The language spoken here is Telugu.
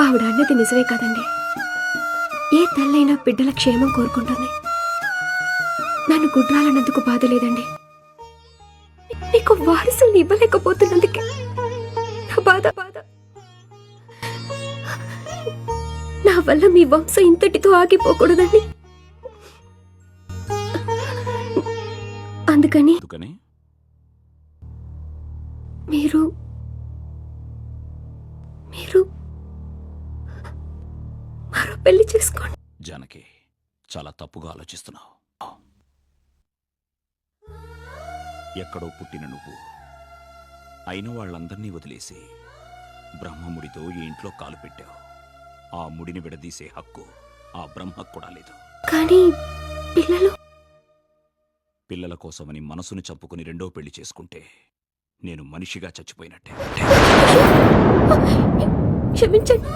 ఆవిడ అన్నది నిజమే కాదండి. ఏ తల్లైనా బిడ్డల క్షేమం కోరుకుంటుంది. నన్ను గుడ్రాలన్నందుకు బాధ లేదండి. నీకు వారసుల్ని ఇవ్వలేకపోతున్నందుకే నా బాధ. నా వల్ల మీ వంశం ఇంతటితో ఆగిపోకూడదండి. అందుకని మీరు మరో పెళ్లి చేసుకోండి. జానకి, చాలా తప్పుగా ఆలోచిస్తున్నావు. ఎక్కడో పుట్టిన నువ్వు అయిన వాళ్ళందర్నీ వదిలేసి బ్రహ్మముడితో ఈ ఇంట్లో కాలు పెట్టావు. ఆ ముడిని విడదీసే హక్కు ఆ బ్రహ్మకు కూడా లేదు. కానీ పిల్లల కోసమని మనసును చంపుకుని రెండో పెళ్లి చేసుకుంటే నేను మనిషిగా చచ్చిపోయినట్టే. క్షమించండి.